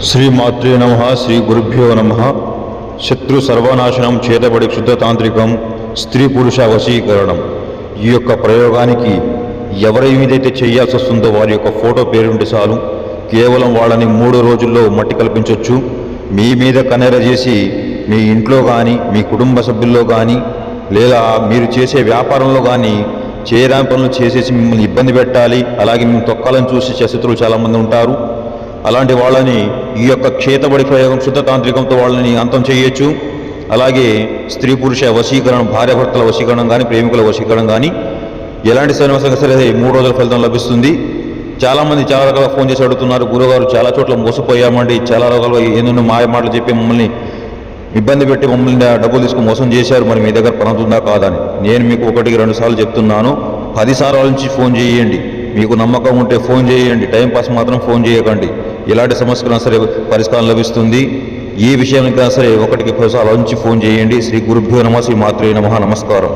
శ్రీమాత్రే నమః. శ్రీ గురుభ్యో నమః. శత్రు సర్వనాశనం, చేతబడి క్షుద్రతాంత్రికం, స్త్రీ పురుష వశీకరణం. ఈ యొక్క ప్రయోగానికి ఎవరి మీదైతే చేయాల్సి వస్తుందో వారి యొక్క ఫోటో పేరుంటే చాలు, కేవలం వాళ్ళని 3 రోజుల్లో మట్టి కల్పించవచ్చు. మీ మీద కన్నెర చేసి మీ ఇంట్లో కానీ మీ కుటుంబ సభ్యుల్లో కానీ లేదా మీరు చేసే వ్యాపారంలో కానీ చేయరాని పనులు చేసేసి మిమ్మల్ని ఇబ్బంది పెట్టాలి, అలాగే మేము తొక్కాలని చూసి శత్రువులు చాలామంది ఉంటారు. అలాంటి వాళ్ళని ఈ యొక్క చేతబడి ప్రయోగం శుద్ధతాంత్రికంతో వాళ్ళని అంతం చేయొచ్చు. అలాగే స్త్రీ పురుష వశీకరణం, భార్యాభర్తల వశీకరణం కానీ ప్రేమికుల వశీకరణం కానీ ఎలాంటి సమస్యగా సరే 3 రోజుల ఫలితం లభిస్తుంది. చాలామంది చాలా రకాల ఫోన్ చేసి అడుగుతున్నారు, గురుగారు చాలా చోట్ల మోసపోయామండి, చాలా రకాలుగా ఎన్నెన్నో మాయ మాటలు చెప్పి మమ్మల్ని ఇబ్బంది పెట్టి మమ్మల్ని డబ్బులు తీసుకుని మోసం చేశారు, మరి మీ దగ్గర పనుతుందా కాదని. నేను మీకు 1-2 సార్లు చెప్తున్నాను, 10 సార్ల నుంచి ఫోన్ చేయండి. మీకు నమ్మకం ఉంటే ఫోన్ చేయండి, టైంపాస్ మాత్రం ఫోన్ చేయకండి. ఎలాంటి సమస్యలైనా సరే పరిష్కారం లభిస్తుంది. ఈ విషయానికైనా సరే 1-10 సార్ల నుంచి ఫోన్ చేయండి. శ్రీ గురుభ్యో నమః. శ్రీ మాత్రే నమః. నమస్కారం.